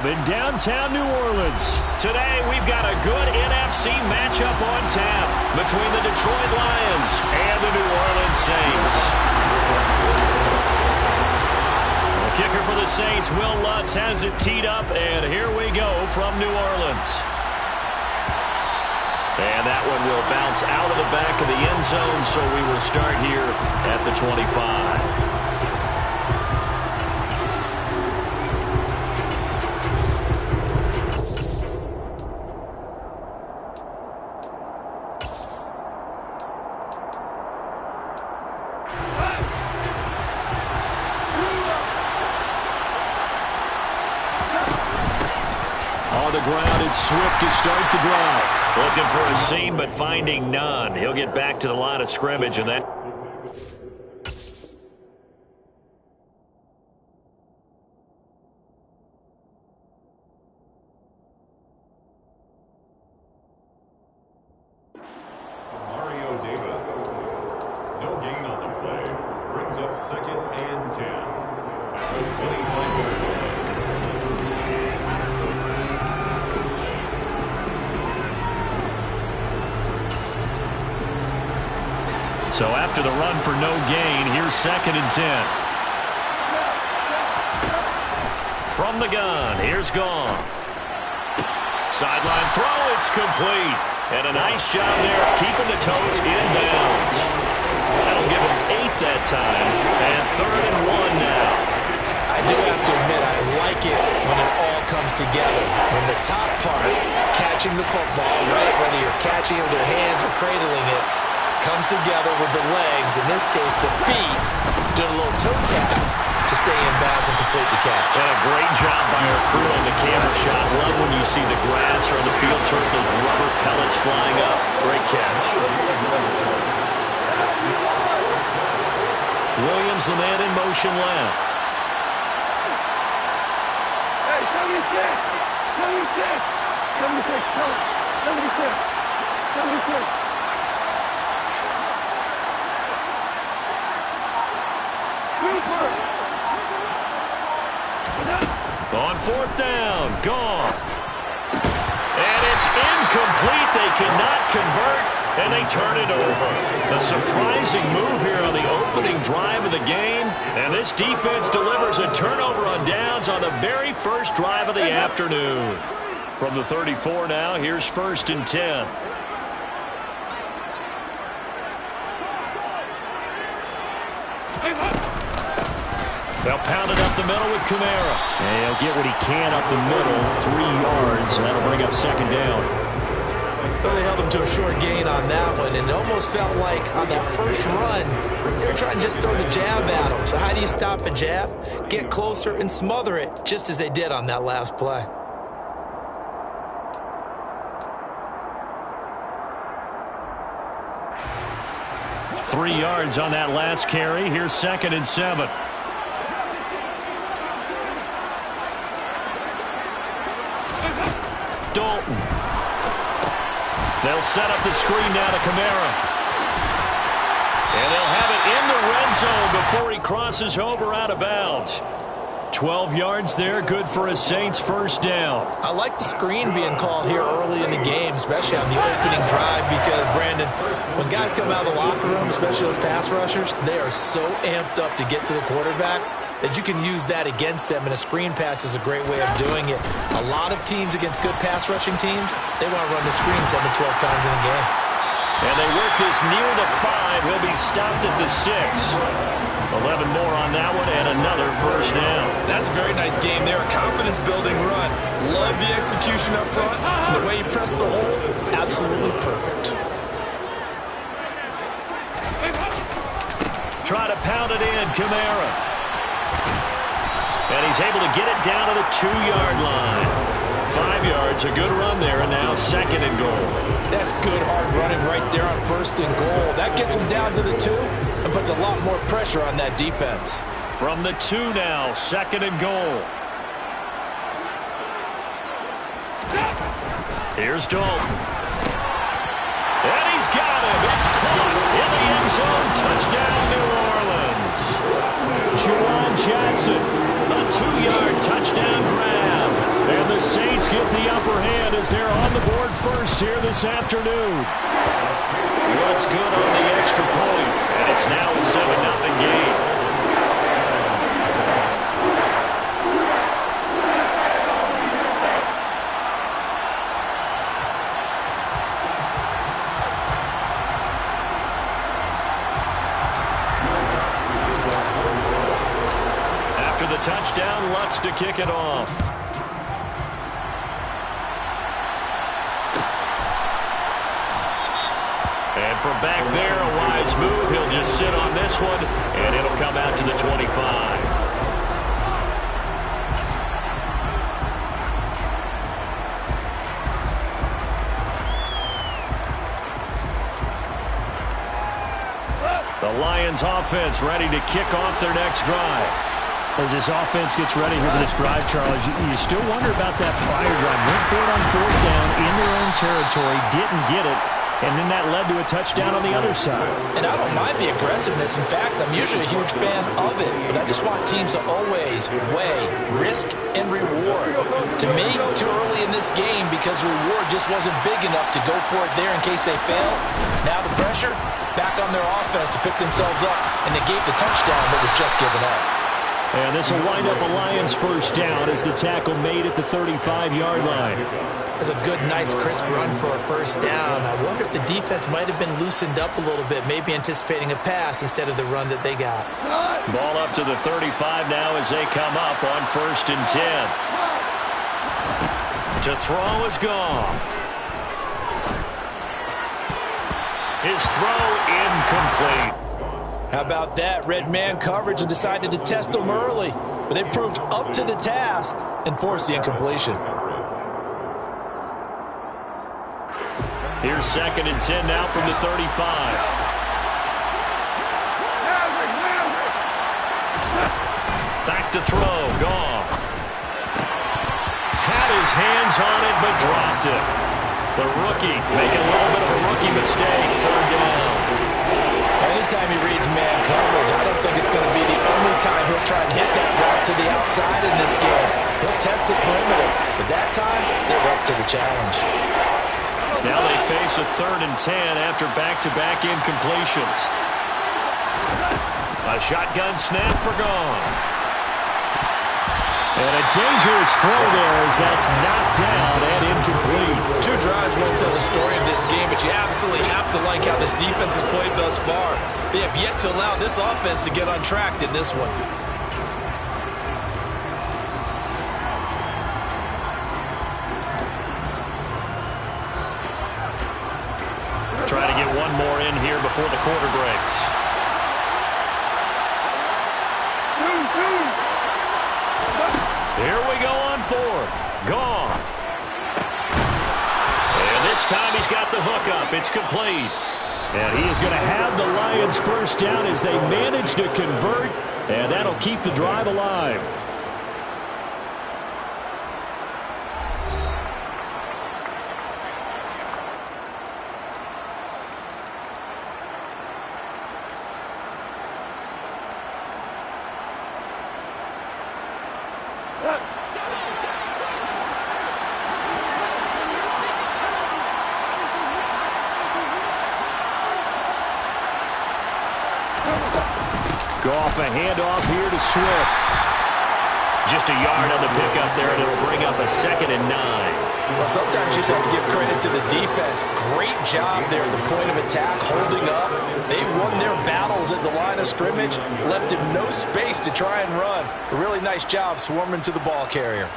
In downtown New Orleans. Today, we've got a good NFC matchup on tap between the Detroit Lions and the New Orleans Saints. The kicker for the Saints, Will Lutz, has it teed up, and here we go from New Orleans. And that one will bounce out of the back of the end zone, so we will start here at the 25. On the ground, it's Swift to start the drive. Looking for a seam, but finding none. He'll get back to the line of scrimmage, and that... Mario Davis. No gain on the play. Brings up 2nd and 10. At the 25-yard line. So after the run for no gain, here's 2nd and 10. From the gun, here's Goff. Sideline throw, it's complete. And a nice job there, keeping the toes in bounds. That'll give him 8 that time. And 3rd and 1 now. I do have to admit, I like it when it all comes together. When the top part, catching the football, right, whether you're catching it with your hands or cradling it, comes together with the legs, in this case the feet, doing a little toe tap to stay in bounds and complete the catch. And a great job by our crew on the camera shot. Love when you see the grass or the field turf, those rubber pellets flying up. Great catch. Williams, the man in motion left. Hey, 76! 76! On 4th down, Goff. And it's incomplete. They cannot convert, and they turn it over. A surprising move here on the opening drive of the game, and this defense delivers a turnover on downs on the very first drive of the afternoon. From the 34 now, here's 1st and 10. They'll pound it up the middle with Kamara. And he'll get what he can up the middle, 3 yards, and that'll bring up 2nd down. So they held him to a short gain on that one, and it almost felt like on that first run, they were trying to just throw the jab at him. So how do you stop a jab? Get closer and smother it, just as they did on that last play. Three yards on that last carry. Here's 2nd and 7. Dalton. They'll set up the screen now to Kamara. And they'll have it in the red zone before he crosses over out of bounds. 12 yards there, good for a Saints first down. I like the screen being called here early in the game, especially on the opening drive, because, Brandon, when guys come out of the locker room, especially those pass rushers, they are so amped up to get to the quarterback that you can use that against them, and a screen pass is a great way of doing it. A lot of teams against good pass rushing teams, they want to run the screen 10 to 12 times in a game. And they work this near the 5. He'll be stopped at the 6. 11 more on that one, and another first down. That's a very nice game there. A confidence-building run. Love the execution up front. And the way you press the hole, absolutely perfect. Try to pound it in, Kamara. And he's able to get it down to the 2-yard line. 5 yards, a good run there, and now 2nd and goal. That's good hard running right there on 1st and goal. That gets him down to the 2 and puts a lot more pressure on that defense. From the 2 now, 2nd and goal. Here's Dalton. And he's got him. It's caught in the end zone. Touchdown, New Orleans. Juwan Jackson, a 2-yard touchdown grab. get the upper hand as they're on the board first here this afternoon. What's good on the extra point, and it's now a 7-0 game. After the touchdown, Lutz to kick it off. And from back there, a wise move. He'll just sit on this one, and it'll come out to the 25. The Lions offense ready to kick off their next drive. As this offense gets ready here for this drive, Charles, you still wonder about that prior drive. Went for it on 4th down in their own territory, didn't get it, and then that led to a touchdown on the other side. And I don't mind the aggressiveness. In fact, I'm usually a huge fan of it, but I just want teams to always weigh risk and reward. To me, too early in this game because the reward just wasn't big enough to go for it there in case they fail. Now the pressure back on their offense to pick themselves up and negate the touchdown that was just given up. And this will wind up a Lions first down as the tackle made at the 35-yard line. That's a good, nice, crisp run for a first down. I wonder if the defense might have been loosened up a little bit, maybe anticipating a pass instead of the run that they got. Ball up to the 35 now as they come up on 1st and 10. To throw is Goff. His throw incomplete. How about that? Red man coverage and decided to test them early, but they proved up to the task and forced the incompletion. Here's 2nd and 10 now from the 35. Back to throw, Goff. Had his hands on it, but dropped it. The rookie making a little bit of a rookie mistake, 3rd down. Anytime he reads man coverage, I don't think it's going to be the only time he'll try and hit that route to the outside in this game. He'll test the perimeter, but that time, they're up to the challenge. Now they face a 3rd and 10 after back-to-back incompletions. A shotgun snap for Goff. And a dangerous throw there as that's knocked down and incomplete. 2 drives won't tell the story of this game, but you absolutely have to like how this defense has played thus far. They have yet to allow this offense to get on track in this one. Try to get one more in here before the quarter breaks. Here we go on 4th. Goff. And this time he's got the hook up. It's complete. And he is going to have the Lions first down as they manage to convert. And that'll keep the drive alive. Goff, a handoff here to Swift. Just a yard on the pickup there, and it'll bring up a 2nd and 9. Well, sometimes you just have to give credit to the defense. Great job there at the point of attack, holding up. They won their battles at the line of scrimmage, left him no space to try and run. A really nice job swarming to the ball carrier.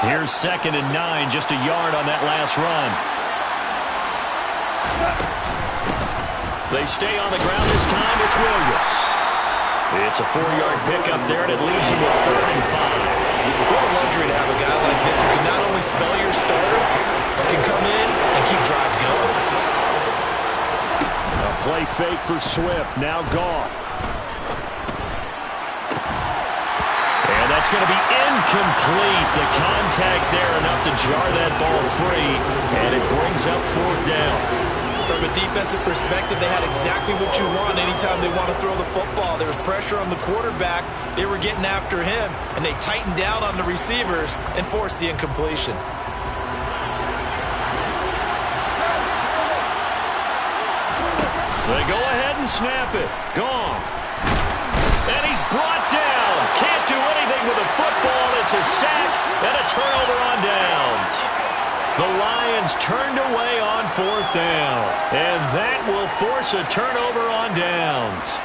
Here's 2nd and 9, just a yard on that last run. They stay on the ground this time. It's Williams. It's a 4-yard pickup there, and it leaves him with 3rd and 5. What a luxury to have a guy like this who can not only spell your starter, but can come in and keep drives going. A play fake for Swift. Now Goff. And that's going to be incomplete. The contact there enough to jar that ball free, and it brings up 4th down. From a defensive perspective, they had exactly what you want anytime they want to throw the football. There was pressure on the quarterback. They were getting after him, and they tightened down on the receivers and forced the incompletion. They go ahead and snap it. Gone. And he's brought down. Can't do anything with the football. It's a sack and a turnover on downs. The Lions turned away on 4th down. And that will force a turnover on downs.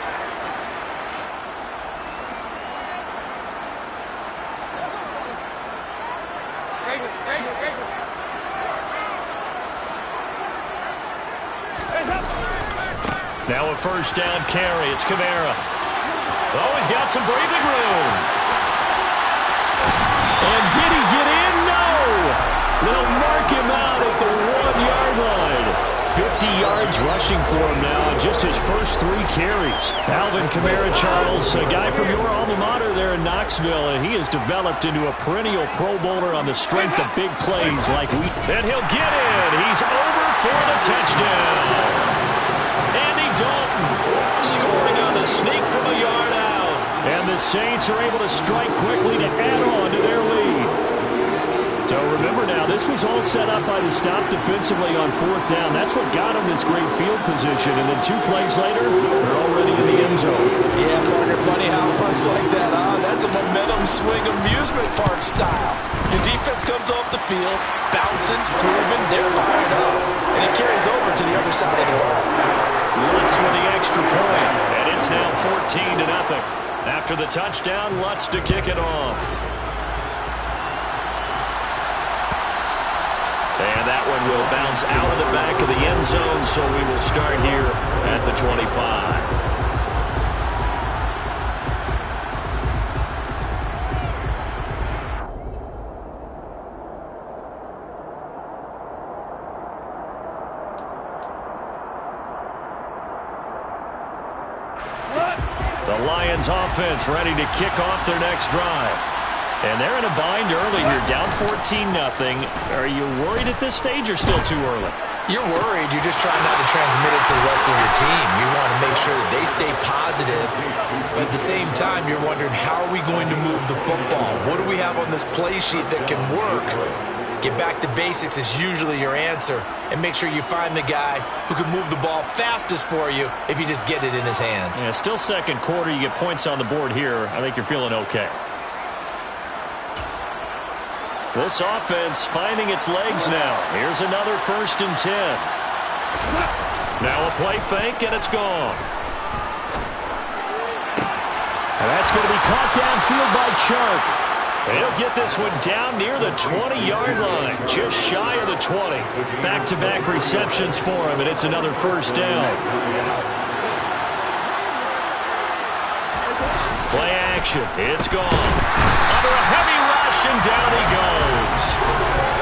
Now a 1st down carry. It's Kamara. Oh, he's got some breathing room. And did he get in? No. They'll mark him out at the 1-yard line. 50 yards rushing for him now on just his first 3 carries. Alvin Kamara, Charles, a guy from your alma mater there in Knoxville, and he has developed into a perennial Pro Bowler on the strength of big plays like we. And he'll get in. He's over for the touchdown. Andy Dalton scoring on the sneak from a yard out. And the Saints are able to strike quickly to add on to their lead. So remember now, this was all set up by the stop defensively on 4th down. That's what got them this great field position. And then 2 plays later, they're already in the end zone. Yeah, Parker, funny how it works like that, huh? That's a momentum swing amusement park style. The defense comes off the field, bouncing, grooving, they're fired up. And it carries over to the other side of the ball. Lutz with the extra point, and it's now 14-0. After the touchdown, Lutz to kick it off. And that one will bounce out of the back of the end zone, so we will start here at the 25. The Lions offense ready to kick off their next drive. And they're in a bind early here, down 14-0. Are you worried at this stage or still too early? You're worried. You're just trying not to transmit it to the rest of your team. You want to make sure that they stay positive. But at the same time, you're wondering, how are we going to move the football? What do we have on this play sheet that can work? Get back to basics is usually your answer. And make sure you find the guy who can move the ball fastest for you if you just get it in his hands. Yeah, still 2nd quarter. You get points on the board here. I think you're feeling okay. This offense finding its legs now. Here's another 1st and 10. Now a play fake, and it's gone. And that's going to be caught downfield by Chark. And he'll get this one down near the 20-yard line, just shy of the 20. Back-to-back receptions for him, and it's another 1st down. Play action. It's gone. Under a heavy rush, and down he goes.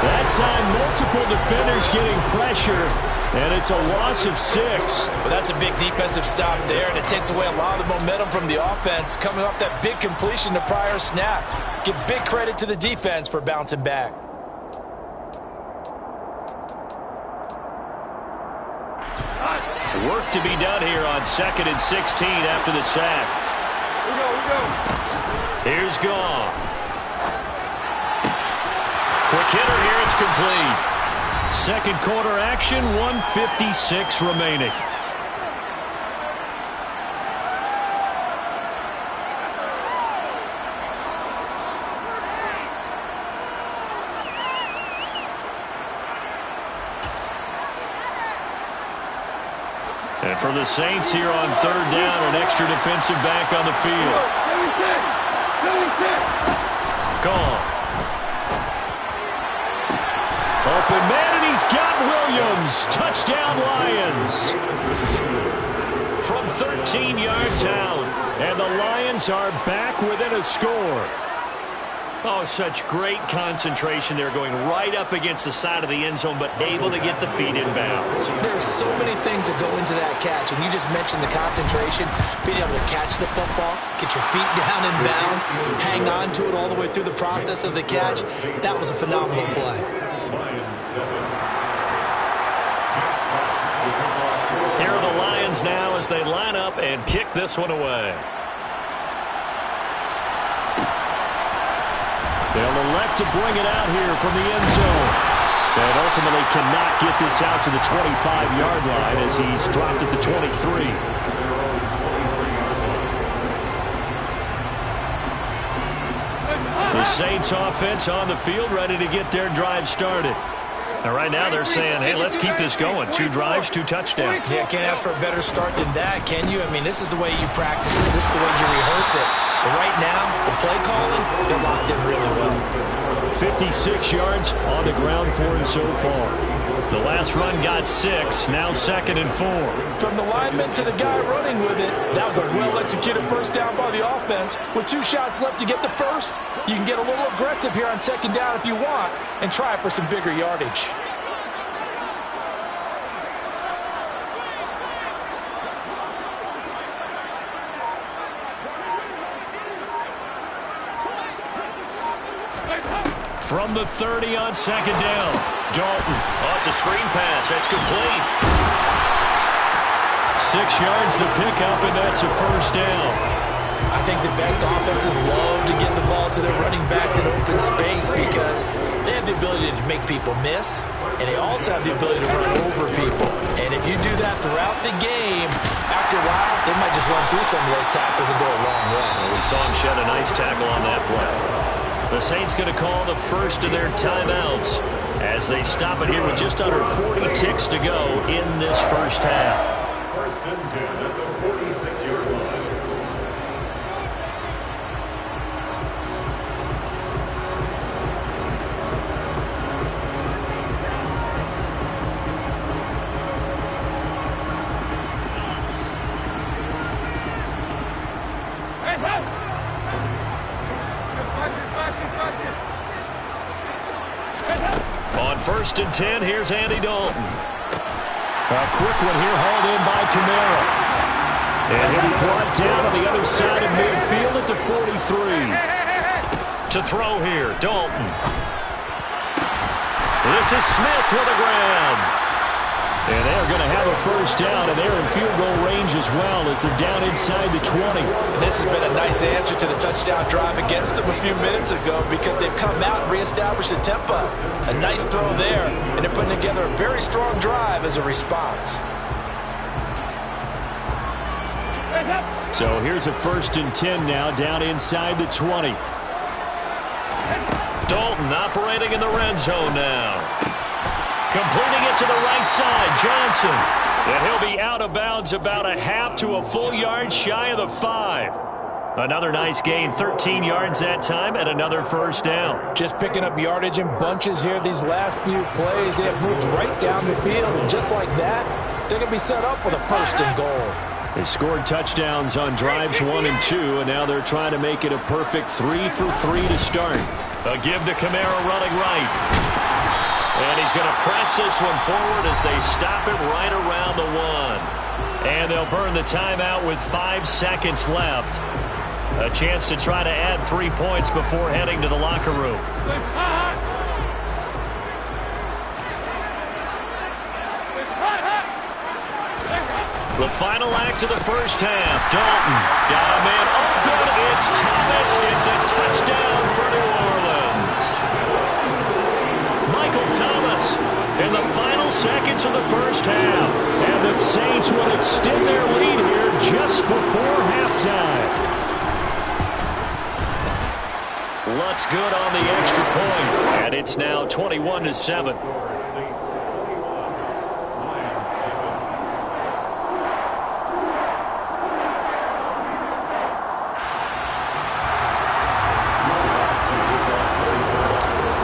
That's on multiple defenders getting pressure, and it's a loss of 6. Well, that's a big defensive stop there, and it takes away a lot of the momentum from the offense coming off that big completion the prior snap. Give big credit to the defense for bouncing back. Work to be done here on 2nd and 16 after the sack. Here's Goff. Quick hitter here, it's complete. 2nd quarter action, 1:56 remaining. And for the Saints here on 3rd down, an extra defensive back on the field. Gone. Open man, and he's got Williams. Touchdown, Lions. From 13 yards out, and the Lions are back within a score. Oh, such great concentration. They're going right up against the side of the end zone, but able to get the feet in bounds. There's so many things that go into that catch, and you just mentioned the concentration, being able to catch the football, get your feet down in bounds, hang on to it all the way through the process of the catch. That was a phenomenal play. Lions 7. Jack Fox with number Falcons now as they line up and kick this one away. They'll elect to bring it out here from the end zone. And ultimately cannot get this out to the 25-yard line as he's dropped at the 23. The Saints offense on the field ready to get their drive started. Now, right now they're saying, hey, let's keep this going. 2 drives, 2 touchdowns. Yeah, can't ask for a better start than that, can you? I mean, this is the way you practice it. This is the way you rehearse it. But right now, the play calling, they're locked in really well. 56 yards on the ground for him so far. The last run got 6, now 2nd and 4. From the lineman to the guy running with it, that was a well-executed first down by the offense. With 2 shots left to get the first, you can get a little aggressive here on 2nd down if you want and try for some bigger yardage. From the 30 on 2nd down. Dalton. Oh, it's a screen pass. That's complete. 6 yards the pickup, and that's a first down. I think the best offenses love to get the ball to their running backs in open space because they have the ability to make people miss, and they also have the ability to run over people. And if you do that throughout the game, after a while, they might just run through some of those tackles and go a long way. Well, we saw him shed a nice tackle on that play. The Saints going to call the first of their timeouts as they stop it here with just under 40 ticks to go in this first half. 1st and 10 at the 46-yard line. On 1st and 10, here's Andy Dalton. A quick one here hauled in by Kamara. And he'll be brought down on the other side of midfield at the 43. To throw here, Dalton. This is Smith with a grab. And they're going to have a first down, and they're in field goal range as well as they're down inside the 20. And this has been a nice answer to the touchdown drive against them a few minutes ago because they've come out and reestablished the tempo. A nice throw there, and they're putting together a very strong drive as a response. So here's a 1st and 10 now down inside the 20. Dalton operating in the red zone now. Completing it to the right side, Johnson. And he'll be out of bounds about a half to a full yard shy of the 5. Another nice gain, 13 yards that time, and another first down. Just picking up yardage in bunches here these last few plays. They have moved right down the field, and just like that, they're going to be set up with a 1st and goal. They scored touchdowns on drives 1 and 2, and now they're trying to make it a perfect 3 for 3 to start. A give to Kamara running right. And he's going to press this one forward as they stop it right around the 1. And they'll burn the timeout with 5 seconds left. A chance to try to add 3 points before heading to the locker room. The final act of the first half. Dalton got a man open. It's Thomas. It's a touchdown for New Orleans. Michael Thomas in the final seconds of the first half. And the Saints will extend their lead here just before halftime. Lutz good on the extra point. And it's now 21-7.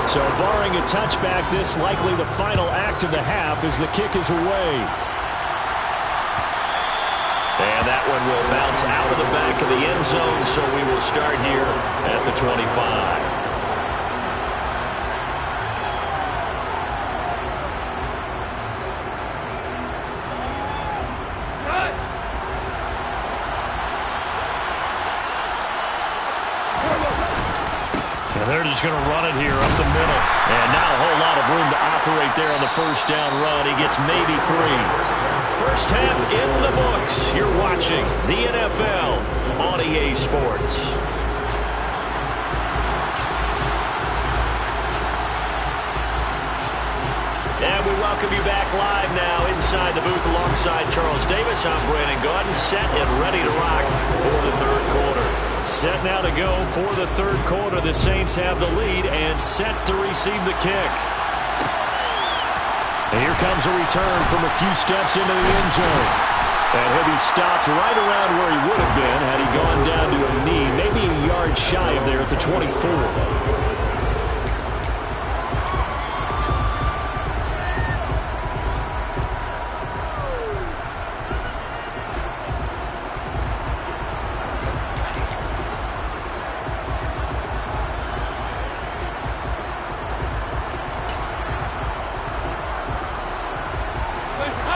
So barring a touchback, this likely the final act of the half as the kick is away. And that one will bounce out of the back of the end zone, so we will start here at the 25. They're just going to run it here up the middle. And not a whole lot of room to operate there on the first down run. He gets maybe 3. first half in the books. You're watching the NFL on EA Sports. And we welcome you back live now inside the booth alongside Charles Davis. I'm Brandon Gaudin, set and ready to rock for the third quarter. Set now to go for the third quarter. The Saints have the lead and set to receive the kick. And here comes a return from a few steps into the end zone. And he'll be stopped right around where he would have been had he gone down to a knee, maybe a yard shy of there at the 24.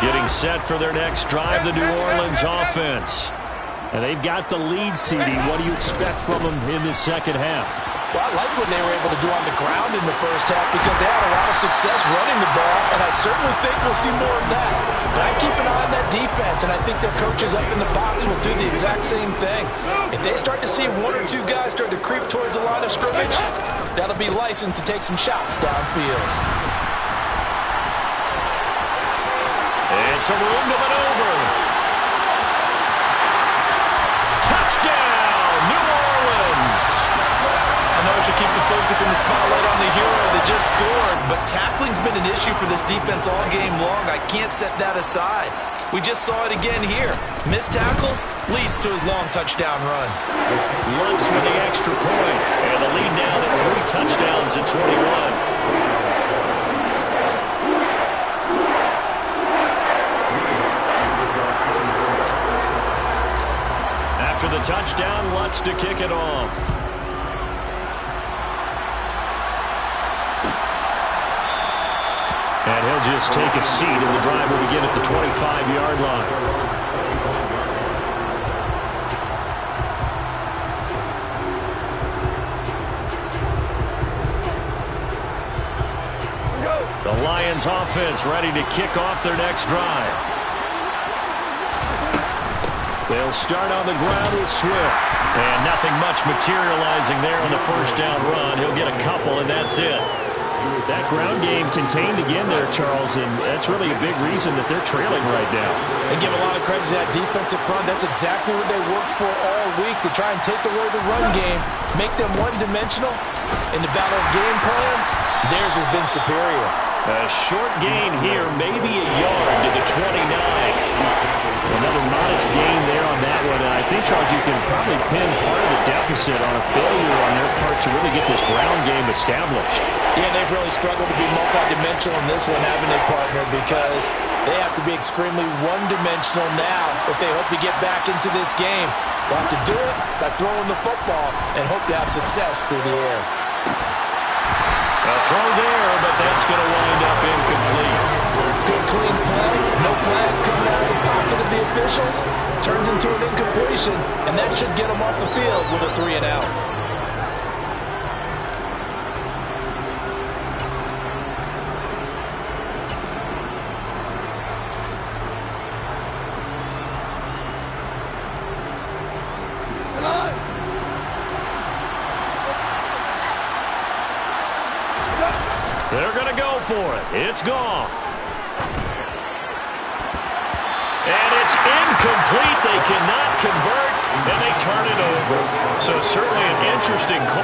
Getting set for their next drive, the New Orleans offense. And they've got the lead, CD. What do you expect from them in the second half? Well, I like what they were able to do on the ground in the first half because they had a lot of success running the ball, and I certainly think we'll see more of that. But I keep an eye on that defense, and I think their coaches up in the box will do the exact same thing. If they start to see one or two guys start to creep towards the line of scrimmage, that'll be licensed to take some shots downfield. And some room to maneuver. Touchdown, New Orleans. I know I should keep the focus and the spotlight on the hero that just scored, but tackling's been an issue for this defense all game long. I can't set that aside. We just saw it again here. Missed tackles leads to his long touchdown run. Lutz with the extra point, and the lead now to 3 touchdowns at 21. After the touchdown, Lutz to kick it off. And he'll just take a seat, and the drive will begin at the 25-yard line. The Lions offense ready to kick off their next drive. They'll start on the ground with Swift. And nothing much materializing there on the first down run. He'll get a couple, and that's it. That ground game contained again there, Charles, and that's really a big reason that they're trailing right now. They give a lot of credit to that defensive front. That's exactly what they worked for all week, to try and take away the run game, make them one-dimensional. In the battle of game plans, theirs has been superior. A short gain here, maybe a yard to the 29. Another modest gain there on that one, and I think, Charles, you can probably pin part of the deficit on a failure on their part to really get this ground game established. Yeah, they've really struggled to be multidimensional in this one, haven't they, partner, because they have to be extremely one-dimensional now if they hope to get back into this game. They'll have to do it by throwing the football and hope to have success through the air. A throw there, but that's going to wind up incomplete. Good clean play. No flags coming out of the pocket of the officials. Turns into an incompletion, and that should get them off the field with a 3-and-out. They're going to go for it. It's Goff. And it's incomplete. They cannot convert, and they turn it over. So certainly an interesting call.